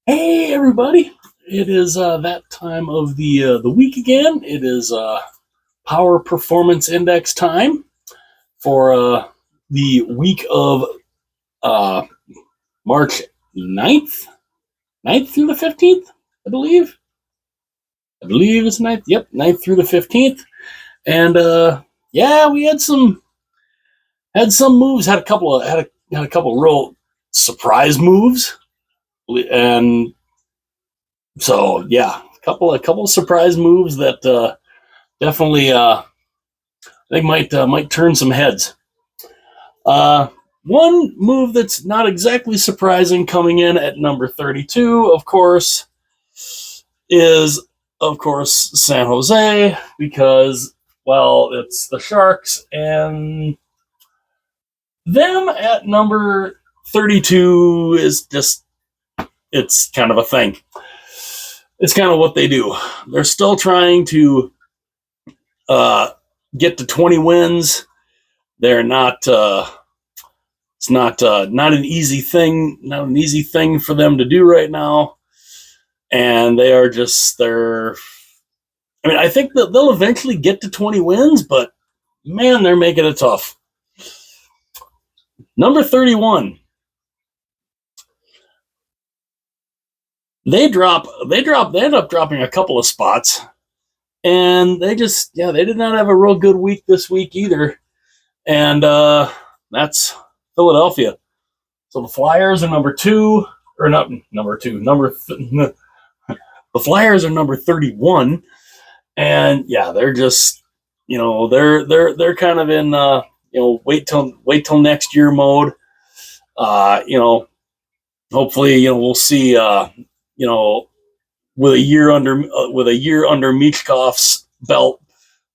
Hey everybody! It is that time of the week again. It is Power Performance Index time for the week of uh, March 9th through the 15th, I believe. I believe it's 9th. Yep, 9th through the 15th. And yeah, we had some moves. Had a couple real surprise moves, and so yeah, a couple of surprise moves that definitely they might turn some heads. Uh, One move that's not exactly surprising coming in at number 32, of course, is of course San Jose because well, it's the Sharks and them at number 32 is just it's kind of a thing. It's kind of what they do. They're still trying to uh, get to 20 wins. They're not. It's not an easy thing. Not an easy thing for them to do right now. And they are just they're. I mean, I think that they'll eventually get to 20 wins, but man, they're making it tough. Number 31. They end up dropping a couple of spots. And they did not have a real good week this week either. And that's Philadelphia. So the Flyers are number two, or not number two, the Flyers are number 31, and yeah, they're just they're kind of in wait till next year mode. You know, hopefully we'll see you know with a year under Michkov's belt.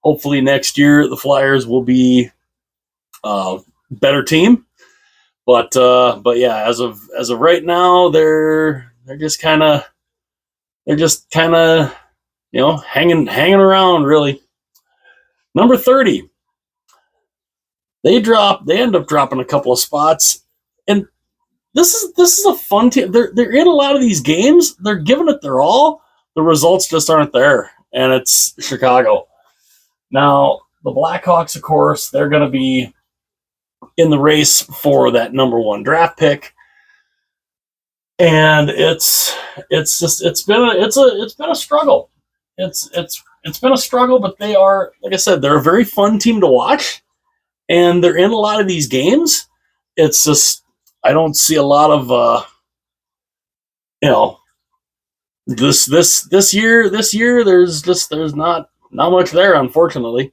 Hopefully next year the Flyers will be a better team. But yeah, as of right now, they're just kind of hanging around really. Number 30, they end up dropping a couple of spots, and this is a fun team. They're in a lot of these games. They're giving it their all. The results just aren't there, and it's Chicago. Now the Blackhawks, of course, they're going to be in the race for that number one draft pick. And it's been a struggle. It's been a struggle, but they are, like I said, they're a very fun team to watch, and they're in a lot of these games. It's just I don't see a lot of you know this year. There's not much there, unfortunately.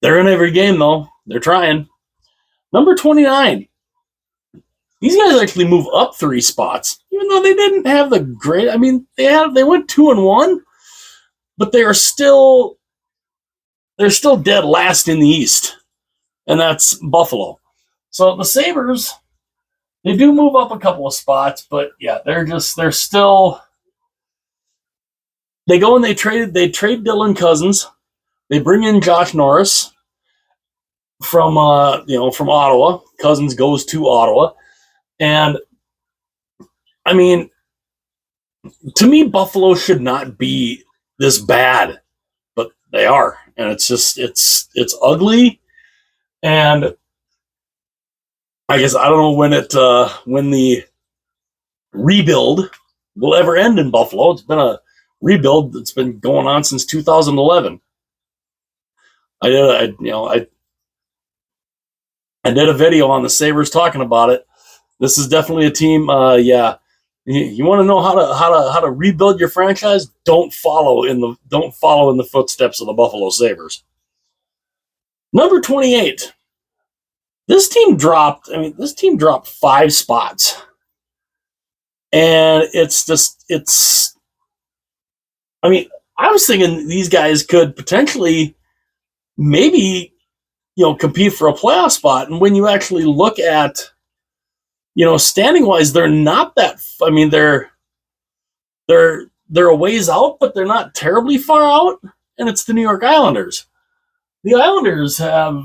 They're in every game though. They're trying. Number 29. These guys actually move up three spots, even though they didn't have the great. I mean, they went 2-1, but they're still dead last in the East, and that's Buffalo. So the Sabres, they do move up a couple of spots, but yeah, they're still. They go and they trade Dylan Cousins. They bring in Josh Norris from Ottawa. Cousins goes to Ottawa, and I mean, to me, Buffalo should not be this bad, but they are, and it's ugly. And I guess I don't know when the rebuild will ever end in Buffalo. It's been a rebuild that's been going on since 2011. I did a video on the Sabres talking about it. This is definitely a team. Yeah, you want to know how to rebuild your franchise? Don't follow in the footsteps of the Buffalo Sabres. Number 28. This team dropped. I mean, this team dropped 5 spots, and it's. I mean, I was thinking these guys could potentially maybe compete for a playoff spot, and when you actually look at standing wise, they're not that. I mean, they're a ways out, but they're not terribly far out, and it's the New York Islanders. The Islanders have.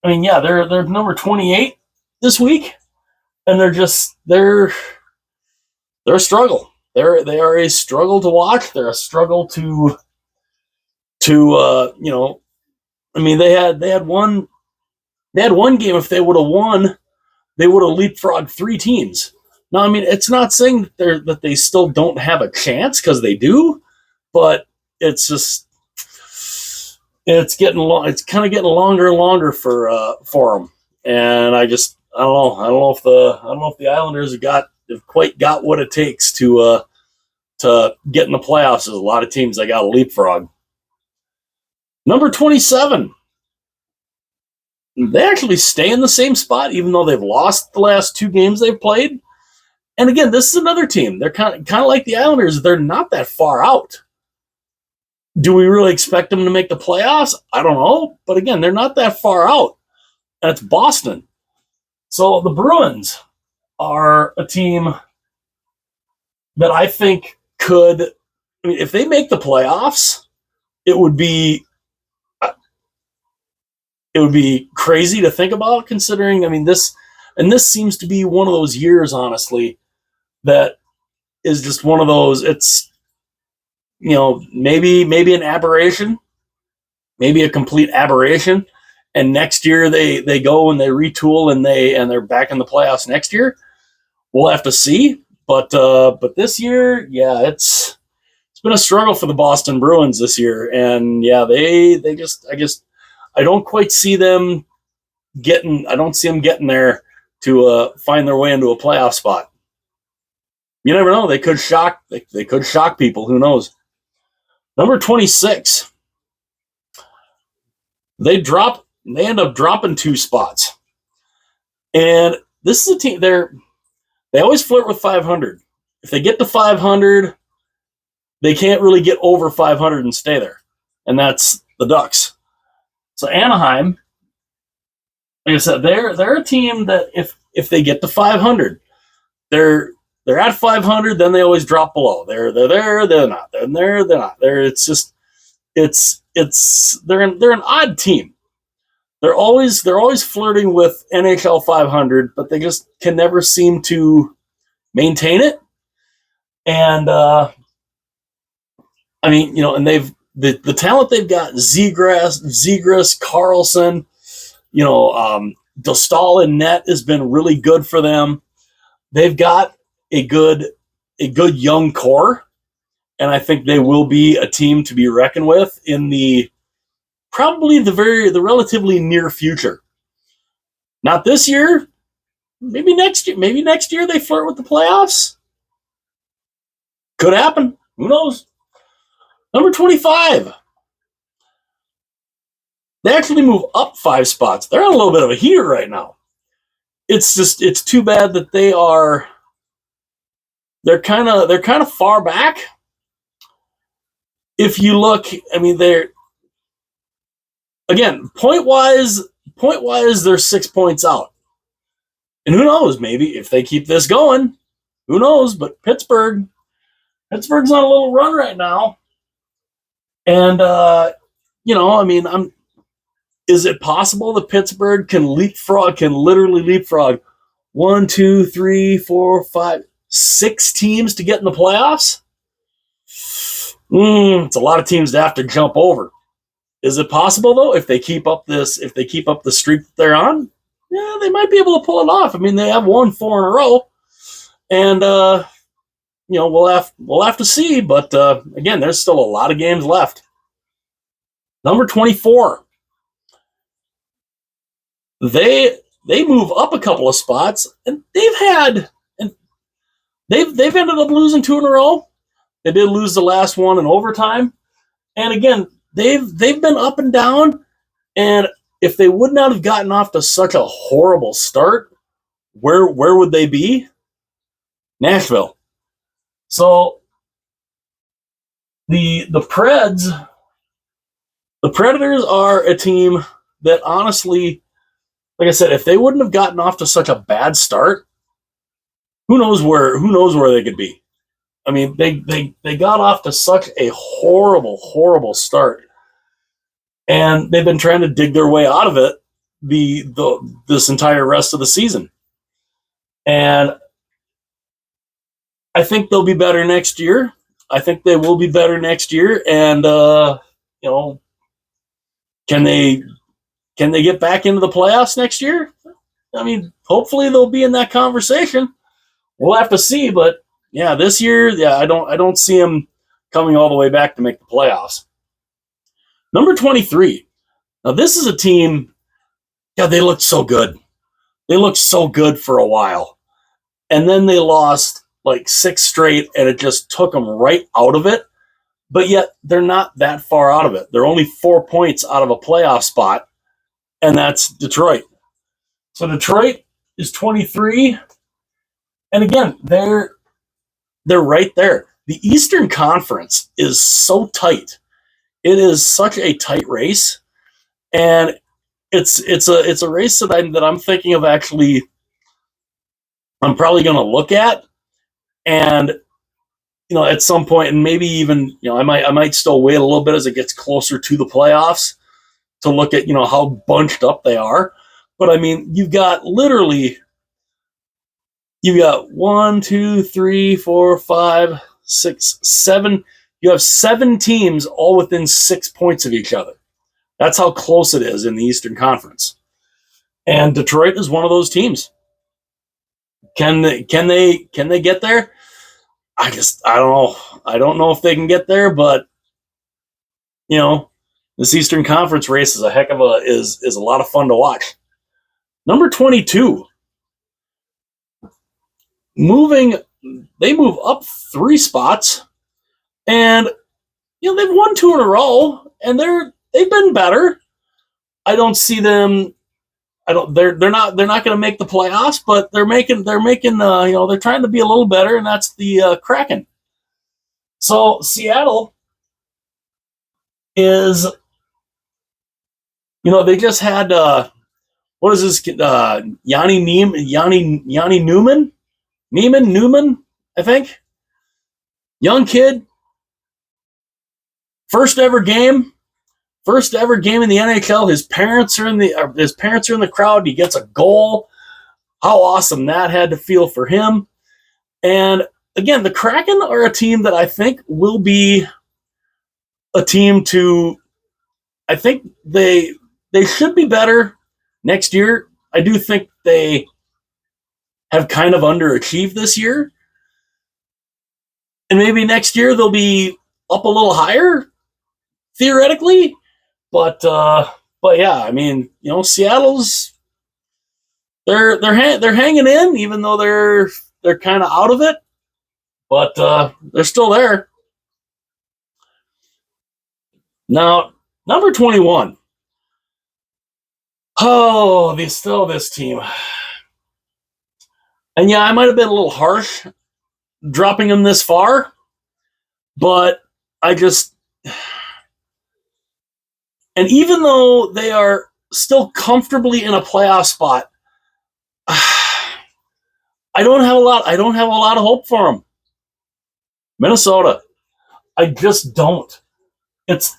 I mean, yeah, they're number 28 this week, and they're they're a struggle. They are a struggle to watch. They're a struggle to you know. I mean, they had one game. If they would have won, they would have leapfrogged 3 teams. Now, I mean, it's not saying that they still don't have a chance, because they do, but it's just it's getting long. It's kind of getting longer and longer for them. And I don't know. I don't know if the Islanders have quite got what it takes to get in the playoffs. There's a lot of teams that got a leapfrog. Number 27. They actually stay in the same spot, even though they've lost the last 2 games they've played. And again, this is another team. They're kind of like the Islanders. They're not that far out. Do we really expect them to make the playoffs? I don't know. But again, they're not that far out. That's Boston. So the Bruins are a team that I think could, I mean, if they make the playoffs, it would be crazy to think about, considering, I mean, this seems to be one of those years, honestly, that is just one of those, it's, maybe an aberration, maybe a complete aberration, and next year they go and they retool and they're back in the playoffs next year. We'll have to see, but this year, yeah, it's been a struggle for the Boston Bruins this year, and yeah, I don't quite see them getting there to find their way into a playoff spot. You never know. They could shock people. Who knows? Number 26. They end up dropping 2 spots. And this is a team, they always flirt with 500. If they get to 500, they can't really get over 500 and stay there. And that's the Ducks. So Anaheim, like I said, they're a team that if they get to 500, they're at 500, then they always drop below. They're there, they're not. They're there, they're not. They're an odd team. They're always flirting with NHL 500, but they just can never seem to maintain it. And I mean, and they've the talent they've got: Zegras, Carlson, Dostal in net has been really good for them. They've got a good young core, and I think they will be a team to be reckoned with in the relatively near future. Not this year, maybe next year. Maybe next year they flirt with the playoffs. Could happen. Who knows? Number 25. They actually move up 5 spots. They're on a little bit of a heater right now. It's too bad that they're kind of far back. If you look, I mean, they're, again, point wise, they're 6 points out. And who knows, maybe if they keep this going, who knows? But Pittsburgh's on a little run right now. And I mean, is it possible that Pittsburgh can literally leapfrog 1, 2, 3, 4, 5, 6 teams to get in the playoffs? It's a lot of teams to have to jump over. Is it possible, though, if they keep up the streak that they're on? Yeah, they might be able to pull it off. I mean, they have won 4 in a row, and we'll have to see. But again, there's still a lot of games left. Number 24. They move up a couple of spots, and they've ended up losing 2 in a row. They did lose the last one in overtime, and again, they've been up and down. And if they would not have gotten off to such a horrible start, where would they be? Nashville. So the Predators are a team that, honestly, like I said, if they wouldn't have gotten off to such a bad start, who knows where they could be. I mean, they got off to such a horrible start, and they've been trying to dig their way out of it this entire rest of the season. And I think they'll be better next year. I think they will be better next year. And, can they get back into the playoffs next year? I mean, hopefully they'll be in that conversation. We'll have to see, but yeah, this year, yeah, I don't see them coming all the way back to make the playoffs. Number 23. Now this is a team. Yeah, they looked so good. They looked so good for a while, and then they lost like 6 straight, and it just took them right out of it. But yet they're not that far out of it. They're only 4 points out of a playoff spot, and that's Detroit. So Detroit is 23, and again, they're right there. The Eastern Conference is so tight. It is such a tight race, and it's a race that I'm thinking of actually. I'm probably going to look at, and at some point, and maybe even I might still wait a little bit as it gets closer to the playoffs to look at how bunched up they are. But I mean, you've got 1, 2, 3, 4, 5, 6, 7. You have 7 teams all within 6 points of each other. That's how close it is in the Eastern Conference. And Detroit is one of those teams. Can they get there? I don't know. I don't know if they can get there, but this Eastern Conference race is is a lot of fun to watch. Number 22. They move up 3 spots, and they've won 2 in a row, and they've been better. I don't see them. They're not going to make the playoffs, but they're trying to be a little better, and that's the Kraken. So Seattle is, they just had what is this? Yanni Newman, I think. Young kid, first ever game in the NHL. His parents are in the crowd. He gets a goal. How awesome that had to feel for him. And again, the Kraken are a team that I think will be a team to. I think they should be better next year. I do think they have kind of underachieved this year. And maybe next year they'll be up a little higher, theoretically. But yeah, I mean, Seattle's they're hanging in, even though they're kind of out of it, but they're still there. Now, number 21. Oh, this team. And yeah, I might have been a little harsh dropping them this far, but and even though they are still comfortably in a playoff spot, I don't have a lot of hope for them. Minnesota. I just don't. It's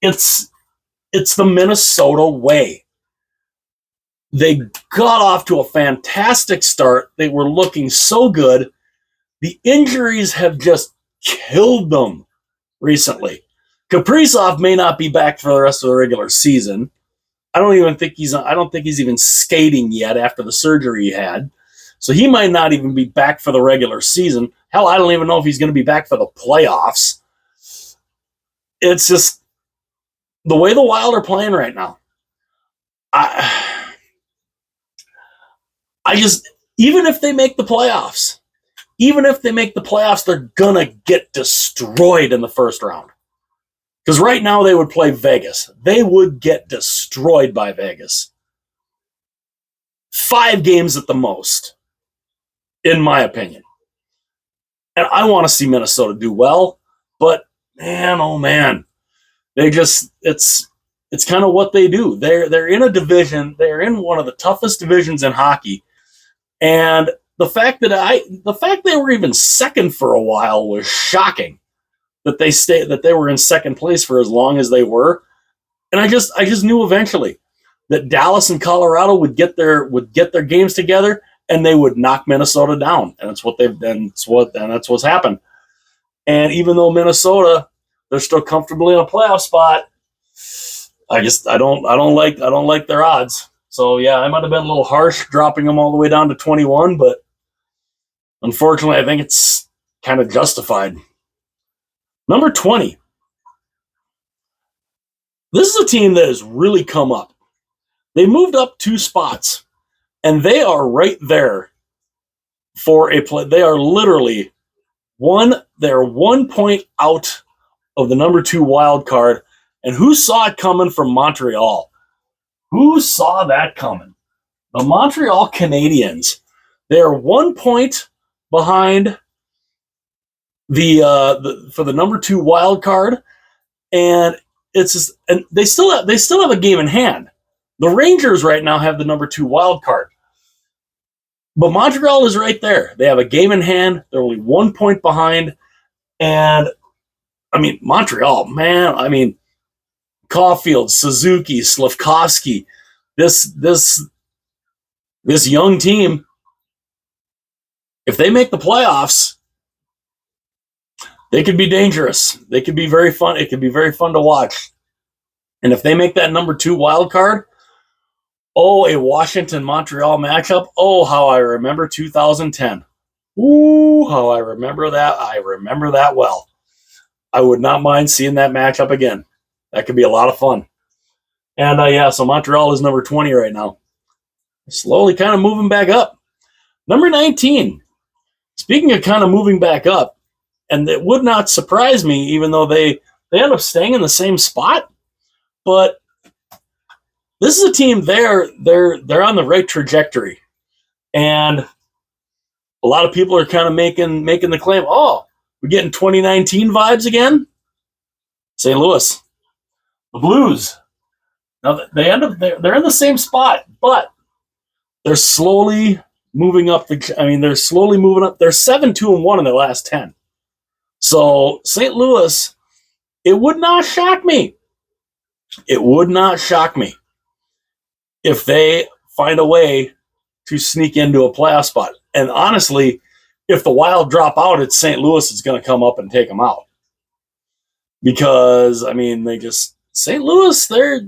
the Minnesota way. They got off to a fantastic start. They were looking so good. The injuries have just killed them recently. Kaprizov may not be back for the rest of the regular season. I don't think he's even skating yet after the surgery he had. So he might not even be back for the regular season. Hell, I don't even know if he's going to be back for the playoffs. It's just the way the Wild are playing right now. Even if they make the playoffs, they're going to get destroyed in the first round. Because right now they would play Vegas. They would get destroyed by Vegas. 5 games at the most, in my opinion. And I want to see Minnesota do well, but man, oh man, it's kind of what they do. They're in a division. They're in one of the toughest divisions in hockey, and the fact they were even second for a while was shocking. That they were in second place for as long as they were, and I just knew eventually that Dallas and Colorado would get their games together, and they would knock Minnesota down, and that's what they've done. That's what's happened. And even though Minnesota, they're still comfortably in a playoff spot, I don't like their odds. So yeah, I might have been a little harsh dropping them all the way down to 21, but unfortunately, I think it's kind of justified. Number 20. This is a team that has really come up. They moved up 2 spots, and they are right there for a play. They are literally they're 1 point out of the number 2 wild card. And who saw it coming from Montreal? Who saw that coming? The Montreal Canadiens. They are 1 point behind for the number 2 wild card, and and they still have a game in hand. The Rangers right now have the number 2 wild card, but Montreal is right there. They have a game in hand. They're only 1 point behind, and I mean Montreal, man. I mean Caulfield, Suzuki, Slafkovsky, this young team. If they make the playoffs, they could be dangerous. They could be very fun. It could be very fun to watch. And if they make that number 2 wild card, a Washington-Montreal matchup. Oh, how I remember 2010. Ooh, how I remember that. I remember that well. I would not mind seeing that matchup again. That could be a lot of fun. And so Montreal is number 20 right now. Slowly kind of moving back up. Number 19. Speaking of kind of moving back up, and it would not surprise me, even though they end up staying in the same spot. But this is a team they're on the right trajectory, and a lot of people are kind of making the claim, we're getting 2019 vibes again. St. Louis, the Blues. Now they're in the same spot, but they're slowly moving up. They're slowly moving up. They're 7-2-1 in their last 10. So St. Louis, it would not shock me. It would not shock me if they find a way to sneak into a playoff spot. And honestly, if the Wild drop out, it's St. Louis that's going to come up and take them out. Because St. Louis, they're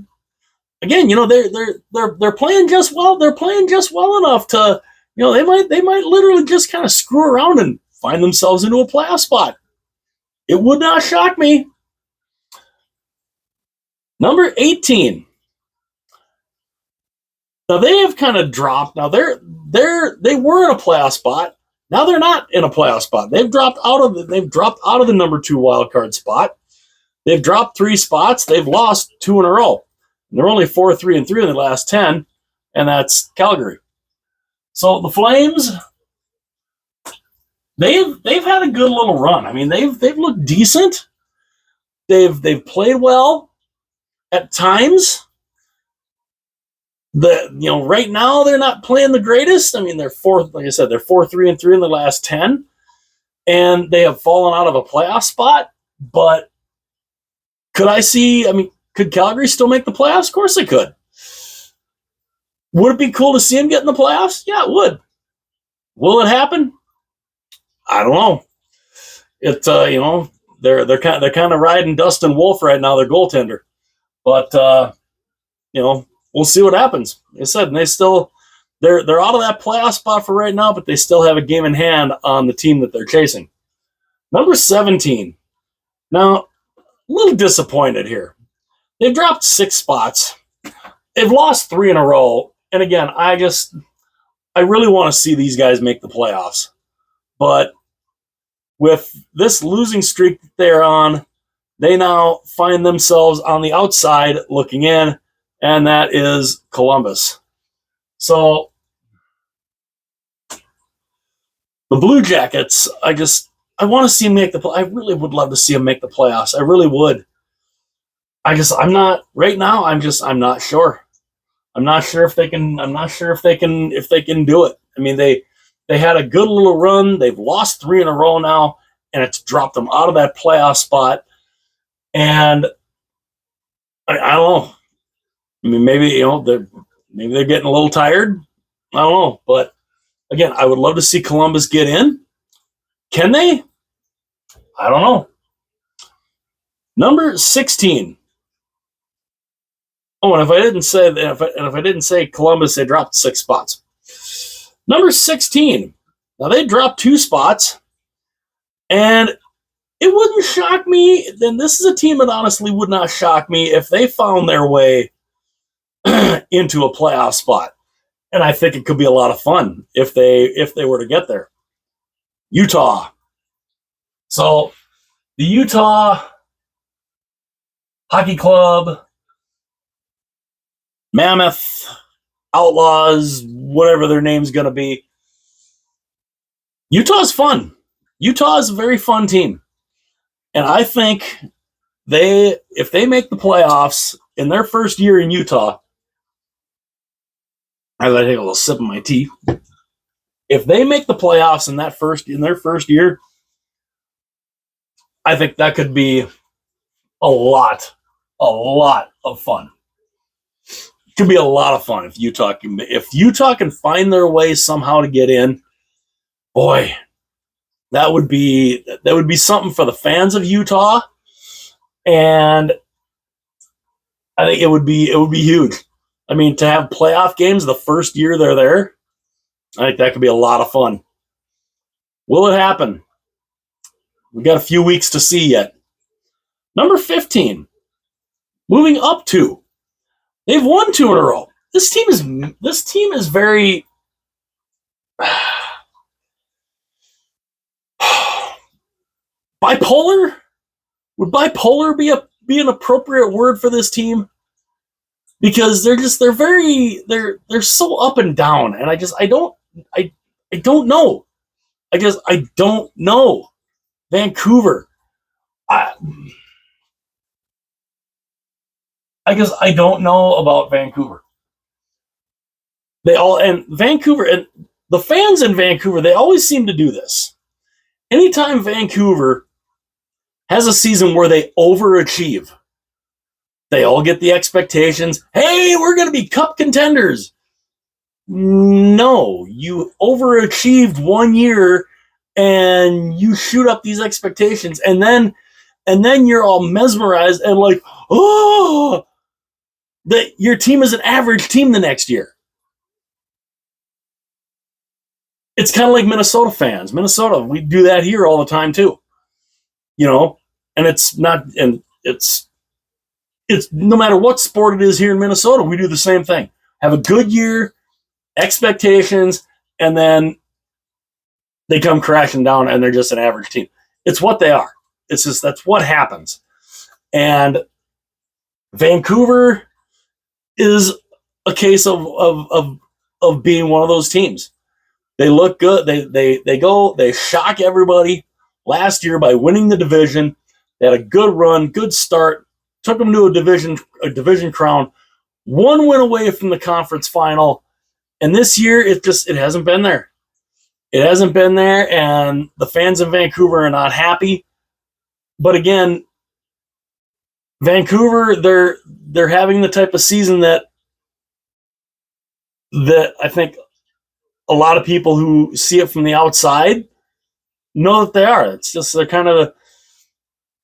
playing just well. They're playing just well enough to, they might literally just kind of screw around and find themselves into a playoff spot. It would not shock me. Number 18. Now they have kind of dropped. Now they were in a playoff spot. Now they're not in a playoff spot. They've dropped out of the number 2 wild card spot. They've dropped 3 spots. They've lost 2 in a row. And they're only 4-3-3 in the last 10, and that's Calgary. So the Flames, they've had a good little run. I mean, they've looked decent. They've played well at times. Right now they're not playing the greatest. I mean, they're 4-3-3 in the last 10, and they have fallen out of a playoff spot. But could Calgary still make the playoffs? Of course they could. Would it be cool to see them get in the playoffs? Yeah, it would. Will it happen? I don't know. They're kind of riding Dustin Wolf right now, their goaltender. But we'll see what happens. Like I said, and they're out of that playoff spot for right now, but they still have a game in hand on the team that they're chasing. Number 17. Now, a little disappointed here. They've dropped 6 spots. They've lost 3 in a row. And again, I really want to see these guys make the playoffs. But with this losing streak that they're on, they now find themselves on the outside looking in, and that is Columbus. So the Blue Jackets, I want to see them make I really would love to see them make the playoffs. I really would. I'm not right now. I'm not sure. I'm not sure if they can do it. I mean, they had a good little run. They've lost 3 in a row now, and it's dropped them out of that playoff spot. And I don't know. I mean, maybe they're getting a little tired. I don't know, but Again, I would love to see Columbus get in. Can they? I don't know. Number 16. Oh, and if I didn't say Columbus, they dropped 6 spots. Number 16. Now they dropped 2 spots, and it wouldn't shock me. Then this is a team that honestly would not shock me if they found their way into a playoff spot. And I think it could be a lot of fun if they were to get there. Utah. So the Utah Hockey Club, Mammoth, Outlaws, whatever their name's going to be. Utah's fun. Utah is a very fun team. And I think if they make the playoffs in their first year in Utah, as I take a little sip of my tea, if they make the playoffs in their first year, I think that could be a lot of fun. It could be a lot of fun if Utah can find their way somehow to get in. Boy, that would be something for the fans of Utah, and I think it would be huge. I mean, to have playoff games the first year they're there, I think that could be a lot of fun. Will it happen? We got a few weeks to see yet. Number 15, moving up 2. They've won 2 in a row. This team is very bipolar. Would bipolar be an appropriate word for this team? Because they're so up and down, and I don't know. I don't know. Vancouver. I guess I don't know about Vancouver. Vancouver and the fans in Vancouver, they always seem to do this. Anytime Vancouver has a season where they overachieve, they all get the expectations. Hey, we're going to be cup contenders. No, you overachieved 1 year and you shoot up these expectations, and then you're all mesmerized and like, oh, that your team is an average team the next year. It's kind of like Minnesota fans. Minnesota, we do that here all the time too. And it's no matter what sport it is here in Minnesota, we do the same thing. Have a good year, expectations, and then they come crashing down and they're just an average team. It's what they are. It's just, that's what happens. And Vancouver is a case of being one of those teams. They look good. They shock everybody last year by winning the division. They had a good run, good start, took them to a division crown, 1 win away from the conference final. And this year, it hasn't been there. It hasn't been there, and the fans in Vancouver are not happy. But again, Vancouver, they're having the type of season that I think a lot of people who see it from the outside know that they are. It's just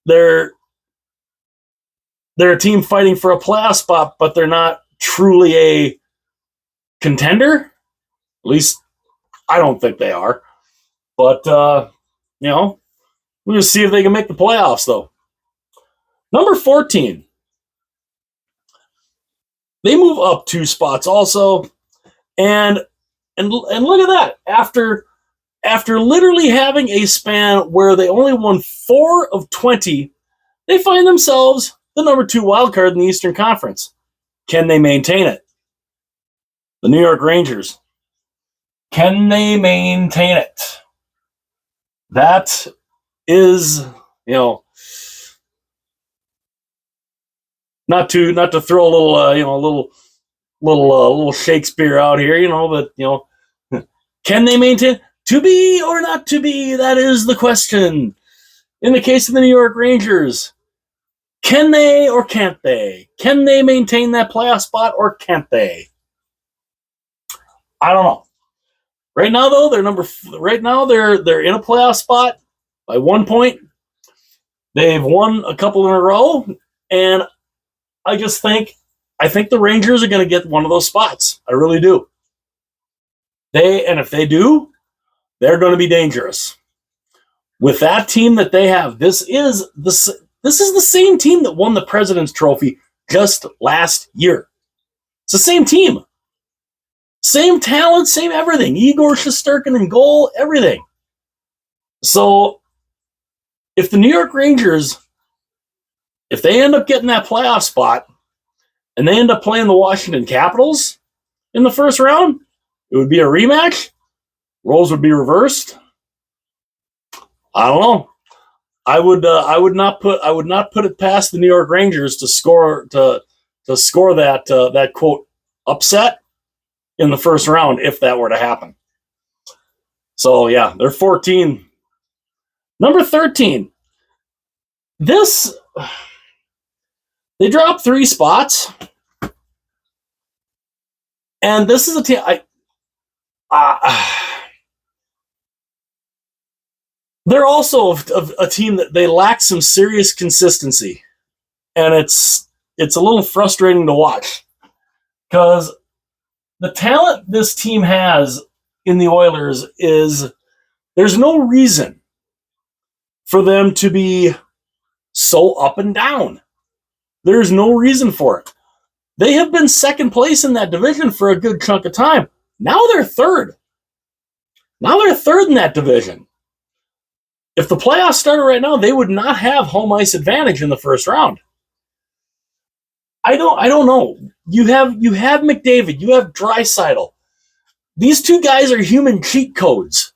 they're a team fighting for a playoff spot, but they're not truly a contender. At least I don't think they are. But we'll just see if they can make the playoffs, though. Number 14. They move up 2 spots also. And look at that. After literally having a span where they only won 4 of 20, they find themselves the number 2 wild card in the Eastern Conference. Can they maintain it? The New York Rangers. Can they maintain it? That is, not to throw a little Shakespeare out here, but can they maintain? To be or not to be, that is the question. In the case of the New York Rangers, can they or can't they? Can they maintain that playoff spot or can't they? I don't know. Right now, though, they're in a playoff spot by 1 point. They've won a couple in a row, and I think the Rangers are going to get one of those spots. I really do. If they do, they're going to be dangerous. With that team that they have, this is the same team that won the President's Trophy just last year. It's the same team. Same talent, same everything. Igor Shesterkin in goal, everything. So, if the New York Rangers, if they end up getting that playoff spot, and they end up playing the Washington Capitals in the first round, it would be a rematch. Roles would be reversed. I don't know. I would not put it past the New York Rangers to score that quote upset in the first round if that were to happen. So yeah, they're 14. Number 13. They dropped 3 spots. And this is a team they're also a team that they lack some serious consistency. And it's a little frustrating to watch because the talent this team has in the Oilers is there's no reason for them to be so up and down. There's no reason for it. They have been second place in that division for a good chunk of time. Now they're third. Now they're third in that division. If the playoffs started right now, they would not have home ice advantage in the first round. I don't know. You have McDavid, you have Draisaitl. These two guys are human cheat codes.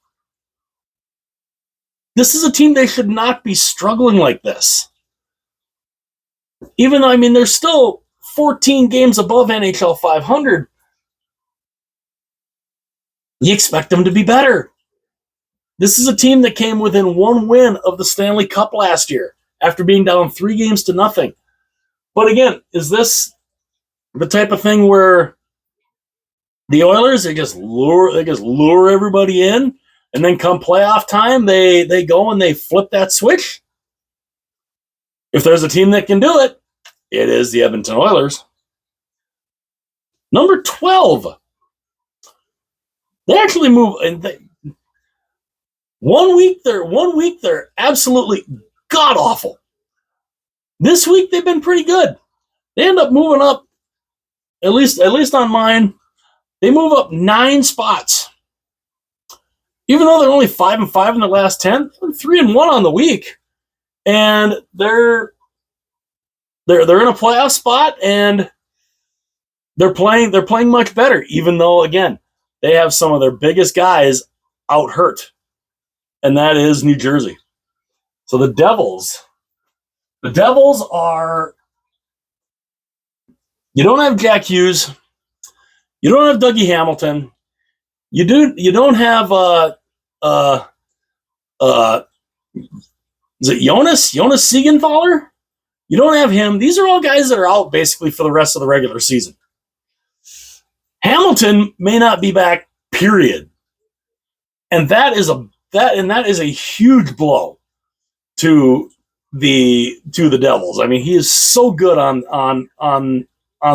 This is a team they should not be struggling like this. Even though, they're still 14 games above NHL 500. You expect them to be better. This is a team that came within 1 win of the Stanley Cup last year after being down 3-0. But again, is this the type of thing where the Oilers they just lure everybody in, and then come playoff time they go and they flip that switch? If there's a team that can do it, it is the Edmonton Oilers. Number 12. They actually move, and 1 week they're absolutely god awful. This week they've been pretty good. They end up moving up, at least on mine. They move up 9 spots. Even though they're only 5-5 in the last 10, they're 3-1 on the week, and they're in a playoff spot, and they're playing much better. Even though, again, they have some of their biggest guys out hurt, and that is New Jersey. So the Devils are. You don't have Jack Hughes. You don't have Dougie Hamilton. You don't have is it Jonas Siegenthaler? You don't have him. These are all guys that are out basically for the rest of the regular season. Hamilton may not be back, period. And that is a huge blow to the Devils. He is so good on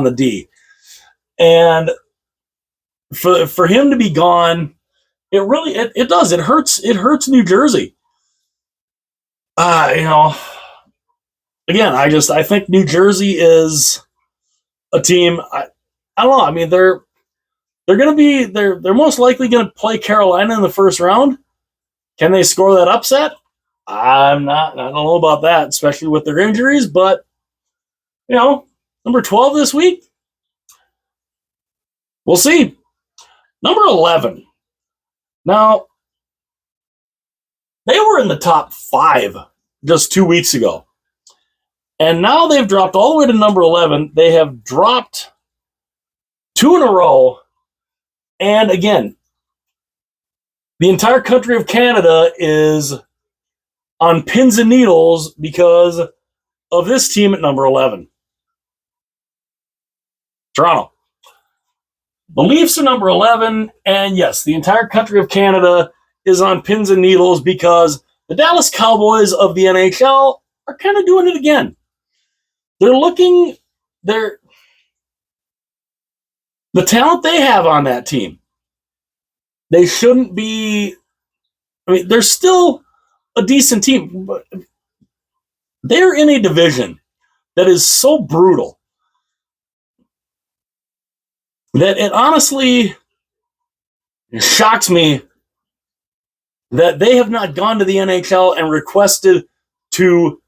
the D. And for him to be gone, it does. It hurts New Jersey. Again, I think New Jersey is a team. I don't know. They're most likely going to play Carolina in the first round. Can they score that upset? I don't know about that, especially with their injuries. But number 12 this week, we'll see. Number 11. Now, they were in the top 5 just 2 weeks ago. And now they've dropped all the way to number 11. They have dropped 2 in a row. And again, the entire country of Canada is on pins and needles because of this team at number 11. Toronto. The Leafs are number 11, and yes, the entire country of Canada is on pins and needles because the Dallas Cowboys of the NHL are kind of doing it again. They're the talent they have on that team. They shouldn't be. I mean, they're still a decent team, but they're in a division that is so brutal that it honestly shocks me that they have not gone to the NHL and requested to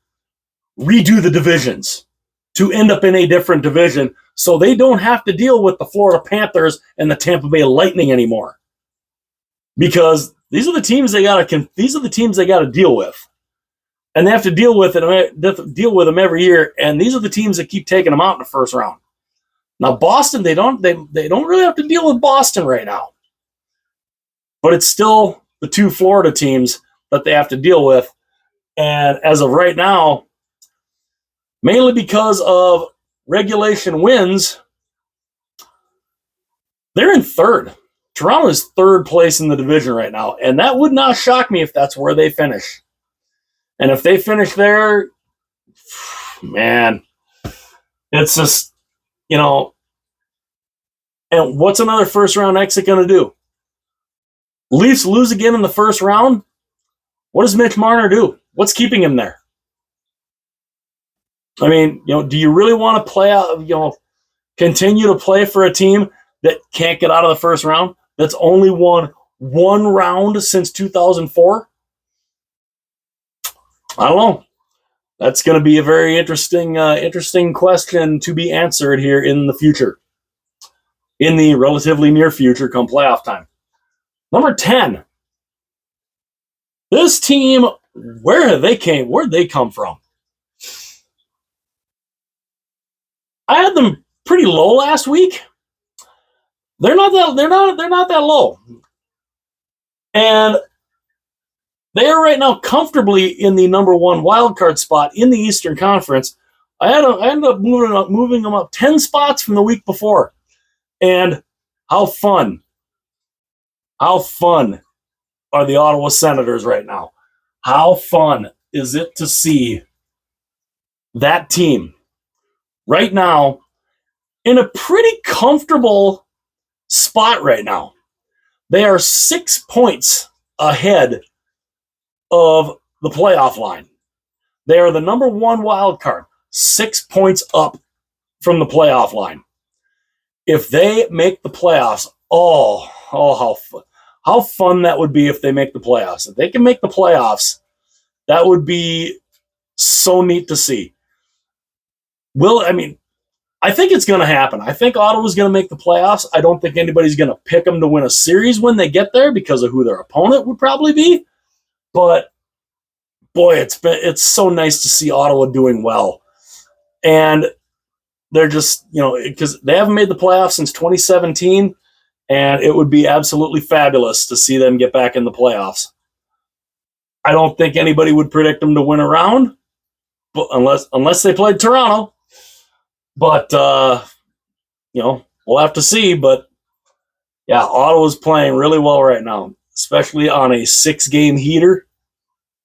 redo the divisions to end up in a different division so they don't have to deal with the Florida Panthers and the Tampa Bay Lightning anymore. Because these are the teams they got to deal with. And they have to deal with them every year, and these are the teams that keep taking them out in the first round. Now Boston, they don't really have to deal with Boston right now. But it's still the two Florida teams that they have to deal with. And as of right now, mainly because of regulation wins, they're in third. Toronto is third place in the division right now, and that would not shock me if that's where they finish. And if they finish there, man, it's just, and what's another first-round exit going to do? Leafs lose again in the first round. What does Mitch Marner do? What's keeping him there? I mean, do you really want to play out, continue to play for a team that can't get out of the first round, that's only won one round since 2004? I don't know. That's going to be a very interesting question to be answered here in the future, in the relatively near future come playoff time. Number 10. This team, where'd they come from? I had them pretty low last week. They're not that low. And they are right now comfortably in the number one wildcard spot in the Eastern Conference. I ended up moving them up 10 spots from the week before. And how fun are the Ottawa Senators right now? How fun is it to see that team right now in a pretty comfortable spot right now? They are 6 points ahead of the playoff line. They are the number one wild card, 6 points up from the playoff line. If they make the playoffs, how fun that would be if they make the playoffs. If they can make the playoffs, that would be so neat to see. I think it's going to happen. I think Ottawa's going to make the playoffs. I don't think anybody's going to pick them to win a series when they get there because of who their opponent would probably be. But boy, it's so nice to see Ottawa doing well. And they're just, because they haven't made the playoffs since 2017, and it would be absolutely fabulous to see them get back in the playoffs. I don't think anybody would predict them to win a round, but unless they played Toronto. But, we'll have to see. But, yeah, Ottawa's playing really well right now, especially on a 6-game heater.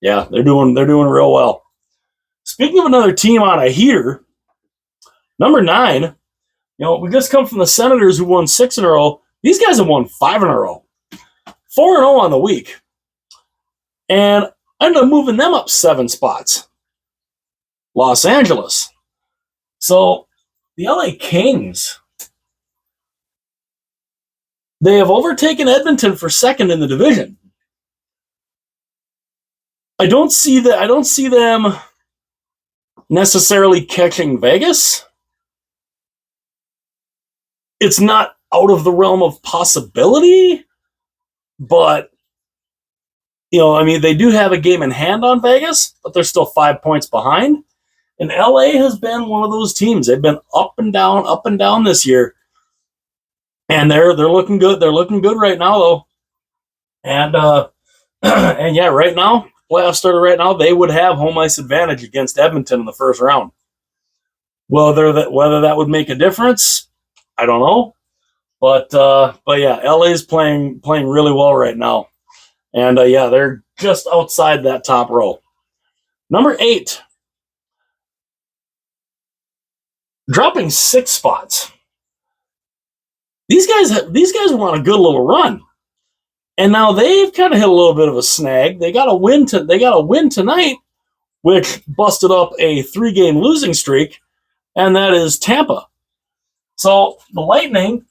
Yeah, they're doing real well. Speaking of another team on a heater, number 9, we just come from the Senators who won 6 in a row. These guys have won 5 in a row. 4-0 on the week. And I ended up moving them up 7 spots. Los Angeles. So the LA Kings, they have overtaken Edmonton for second in the division. I don't see them necessarily catching Vegas. It's not out of the realm of possibility, but they do have a game in hand on Vegas, but they're still 5 points behind. And LA has been one of those teams. They've been up and down this year. And they're looking good. They're looking good right now, though. And and yeah, right now, playoff starter right now, they would have home ice advantage against Edmonton in the first round. Whether that would make a difference, I don't know. But yeah, LA's playing really well right now, and yeah, they're just outside that top row. Number 8, dropping 6 spots. These guys were on a good little run, and now they've kind of hit a little bit of a snag. They got a win tonight, which busted up a 3-game losing streak, and that is Tampa. So the Lightning,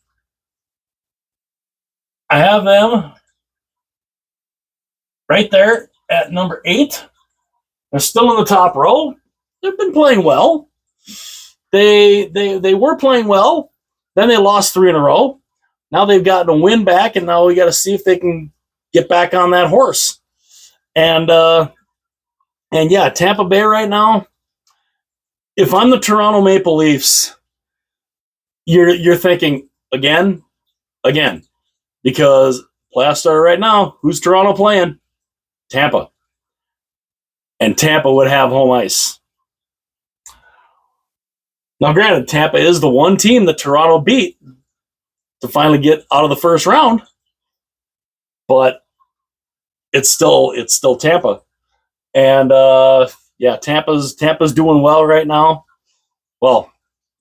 I have them right there at number 8. They're still in the top row. They've been playing well. They were playing well. Then they lost 3 in a row. Now they've gotten a win back, and now we got to see if they can get back on that horse. And yeah, Tampa Bay right now. If I'm the Toronto Maple Leafs, you're thinking again, because playoff starter right now. Who's Toronto playing? Tampa, and Tampa would have home ice. Now, granted, Tampa is the one team that Toronto beat to finally get out of the first round, but it's still Tampa, and yeah, Tampa's doing well right now. Well,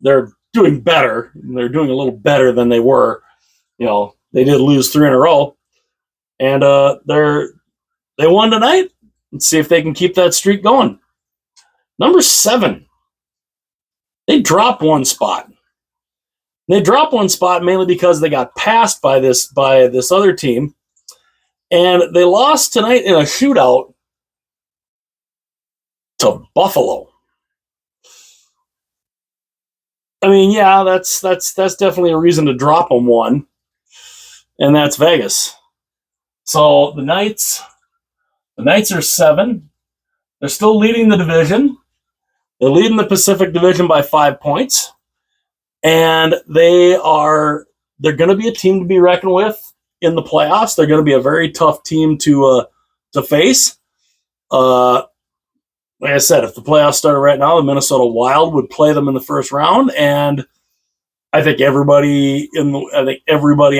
they're doing better. They're doing a little better than they were. They did lose 3 in a row, and they won tonight. Let's see if they can keep that streak going. Number 7, they dropped 1 spot. They dropped 1 spot mainly because they got passed by this other team, and they lost tonight in a shootout to Buffalo. I mean, yeah, that's definitely a reason to drop them 1, and that's Vegas. So the Knights are 7. They're still leading the division. They're leading the Pacific Division by 5 points, and they're going to be a team to be reckoned with in the playoffs. They're going to be a very tough team to face. Like I said, if the playoffs started right now, the Minnesota Wild would play them in the first round, and I think everybody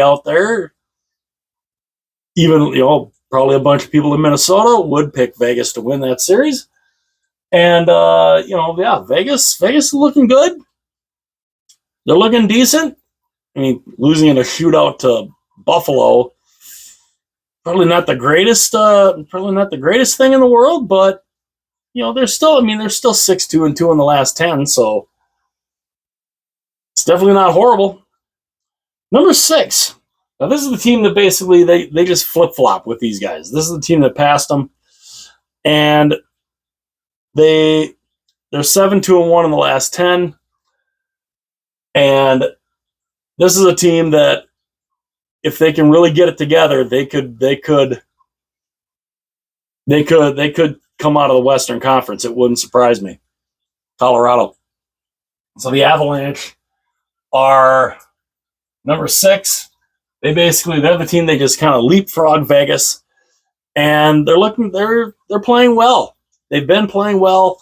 out there, even probably a bunch of people in Minnesota, would pick Vegas to win that series. And yeah, Vegas is looking good. They're looking decent. I mean, losing in a shootout to Buffalo, probably not the greatest thing in the world, but they're still 6-2-2 in the last 10, so it's definitely not horrible. Number 6. Now this is the team that basically they just flip-flop with these guys. This is the team that passed them, and they're 7-2-1 in the last 10. And this is a team that, if they can really get it together, they could come out of the Western Conference. It wouldn't surprise me. Colorado. So the Avalanche are number 6. They're the team. They just kind of leapfrog Vegas, and they're playing well. They've been playing well.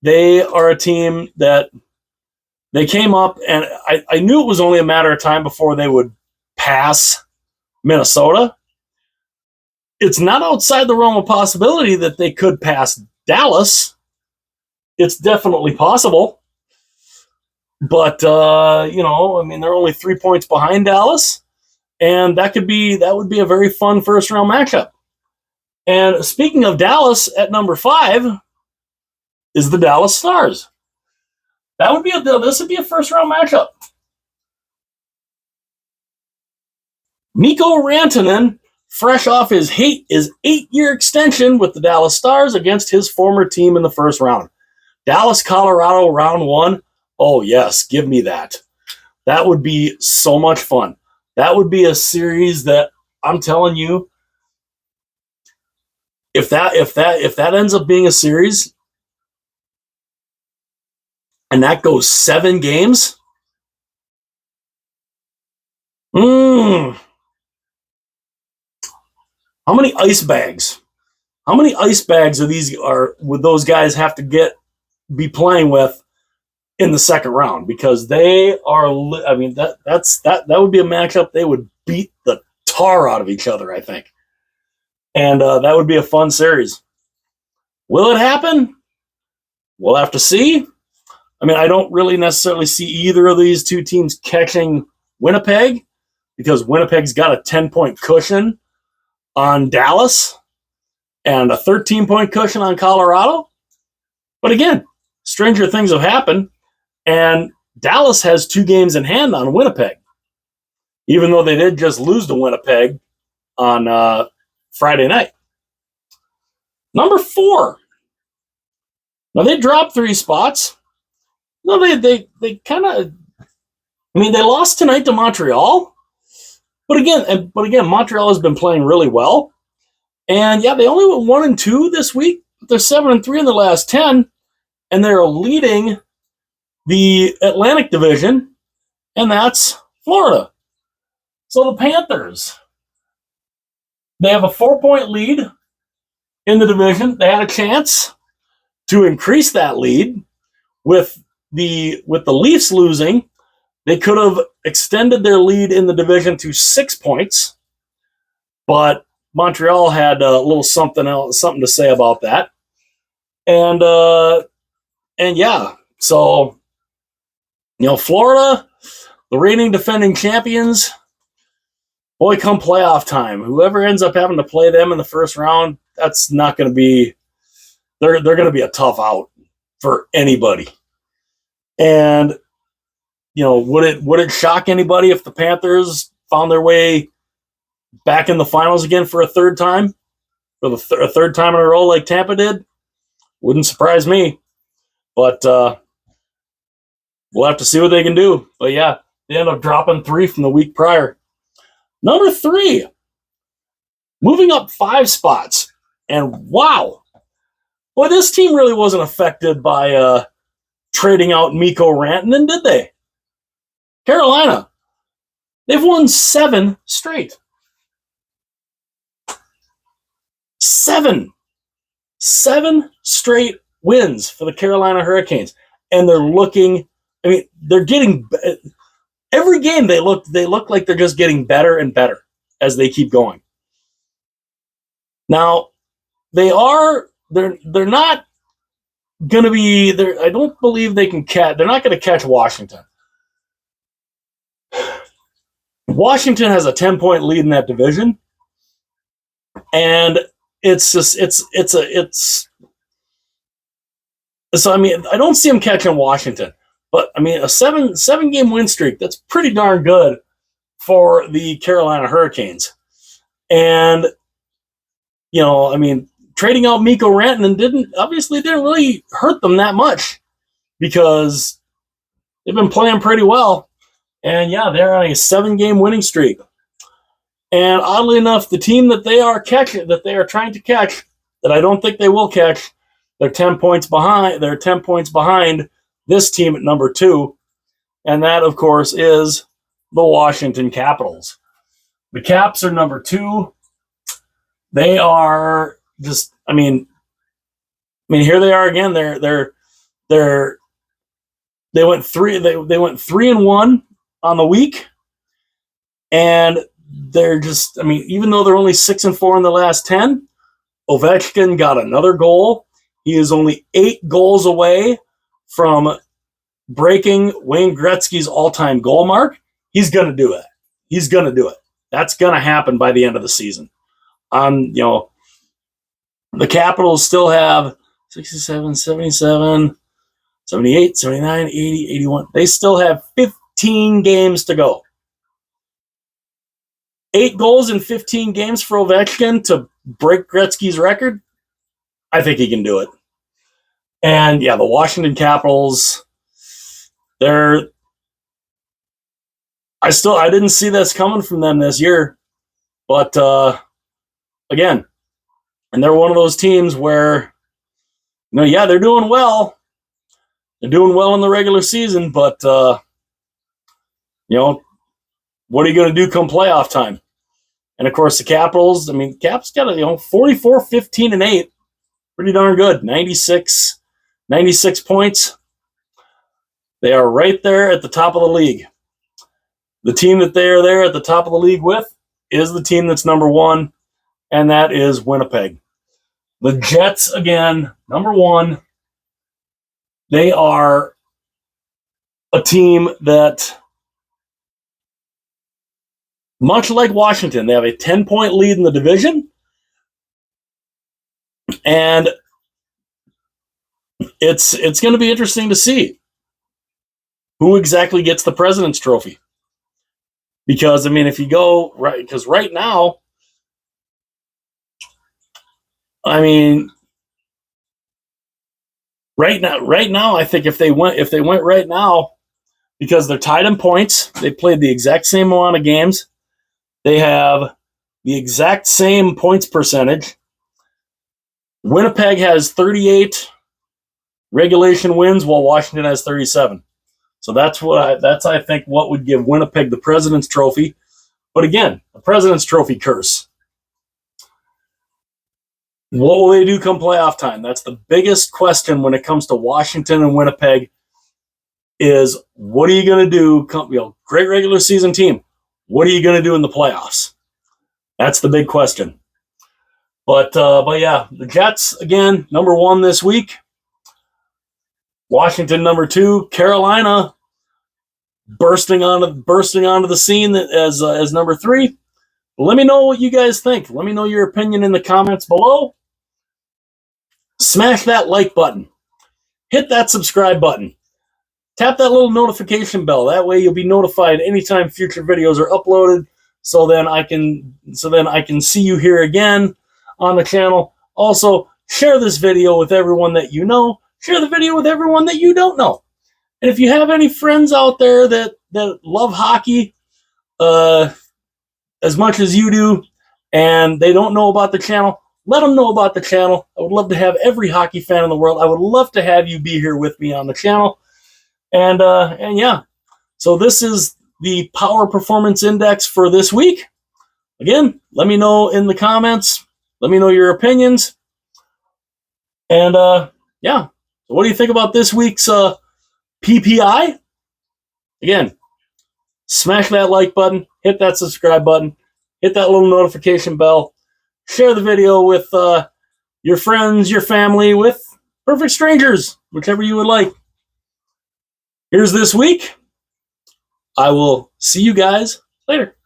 They are a team that they came up, and I knew it was only a matter of time before they would pass Minnesota. It's not outside the realm of possibility that they could pass Dallas. It's definitely possible. But they're only 3 points behind Dallas, and that would be a very fun first round matchup. And speaking of Dallas, at number 5 is the Dallas Stars. This would be a first round matchup. Mikko Rantanen, fresh off his 8-year extension with the Dallas Stars, against his former team in the first round. Dallas, Colorado, round 1. Oh yes, give me that. That would be so much fun. That would be a series that, I'm telling you, if that ends up being a series, and that goes 7 games, how many ice bags? How many ice bags would those guys have to be playing with in the second round because they are. I mean, that would be a matchup they would beat the tar out of each other, I think, and that would be a fun series. Will it happen? We'll have to see. I mean, I don't really necessarily see either of these two teams catching Winnipeg because Winnipeg's got a 10-point cushion on Dallas and a 13-point cushion on Colorado. But again, stranger things have happened, and Dallas has 2 games in hand on Winnipeg, even though they did just lose to Winnipeg on Friday night. Number 4. Now, they dropped 3 spots. No, they kind of. I mean, they lost tonight to Montreal, but again, Montreal has been playing really well, and yeah, they only went 1-2 this week. But they're 7-3 in the last 10, and they're leading the Atlantic Division, and that's Florida. So the Panthers, they have a 4-point lead in the division. They had a chance to increase that lead with the Leafs losing. They could have extended their lead in the division to 6 points, but Montreal had a little something to say about that. And yeah, so Florida, the reigning defending champions, boy, come playoff time, whoever ends up having to play them in the first round, that's not going to be. They're going to be a tough out for anybody. And would it shock anybody if the Panthers found their way back in the finals again for a third time, for a third time in a row like Tampa did? Wouldn't surprise me, but we'll have to see what they can do. But yeah, they end up dropping 3 from the week prior. Number 3, moving up 5 spots, and wow, boy, this team really wasn't affected by trading out Mikko Rantanen, did they? Carolina, they've won 7 straight. 7 straight wins for the Carolina Hurricanes, and they're looking. I mean, they're getting every game. They look like they're just getting better and better as they keep going. Now, they're not going to be there. I don't believe they can catch. They're not going to catch Washington. Washington has a 10-point lead in that division, and it's just it's. So I mean, I don't see them catching Washington, but I mean, a seven game win streak, that's pretty darn good for the Carolina Hurricanes, and I mean, trading out Mikko Rantanen didn't really hurt them that much because they've been playing pretty well. And yeah, they're on a 7-game winning streak. And oddly enough, the team that they are trying to catch, that I don't think they will catch, they're 10 points behind. They're 10 points behind this team at number 2, and that, of course, is the Washington Capitals. The Caps are number 2. They are just. I mean, here they are again. They went 3-1 on the week, and they're just. I mean, even though they're only 6-4 in the last 10, Ovechkin got another goal. He is only 8 goals away from breaking Wayne Gretzky's all-time goal mark. He's going to do it. That's going to happen by the end of the season. The Capitals still have 67, 77, 78, 79, 80, 81. They still have 15 games to go. 8 goals in 15 games for Ovechkin to break Gretzky's record. I think he can do it. And yeah, the Washington Capitals, I didn't see this coming from them this year. But again, and they're one of those teams where, they're doing well. They're doing well in the regular season, but what are you going to do come playoff time? And of course, the Capitals. I mean, Caps got 44, 15, and 8. Pretty darn good. 96 points. They are right there at the top of the league. The team that they are there at the top of the league with is the team that's number one, and that is Winnipeg. The Jets, again, number one. They are a team that, much like Washington, they have a 10-point lead in the division, and it's going to be interesting to see who exactly gets the President's Trophy. Because, I mean, if you go right, because right now, I mean, right now, I think if they went right now, because they're tied in points, they played the exact same amount of games, they have the exact same points percentage. Winnipeg has 38 regulation wins, while Washington has 37. So that's I think what would give Winnipeg the President's Trophy. But again, the President's Trophy curse. What will they do come playoff time? That's the biggest question when it comes to Washington and Winnipeg. Is what are you going to do? Great regular season team. What are you going to do in the playoffs? That's the big question. But yeah, the Jets again, number one this week. Washington number two. Carolina bursting onto the scene as number three. Let me know what you guys think. Let me know your opinion in the comments below. Smash that like button. Hit that subscribe button. Tap that little notification bell. That way you'll be notified anytime future videos are uploaded. So then I can see you here again on the channel. Also, share this video with everyone that you know. Share the video with everyone that you don't know. And if you have any friends out there that love hockey as much as you do, and they don't know about the channel, let them know about the channel. I would love to have every hockey fan in the world. I would love to have you be here with me on the channel. And yeah, so this is the Power Performance Index for this week. Again, let me know in the comments. Let me know your opinions. And yeah, so what do you think about this week's P.P.I? Again, smash that like button, hit that subscribe button, hit that little notification bell, share the video with your friends, your family, with perfect strangers, whichever you would like. Here's this week. I will see you guys later.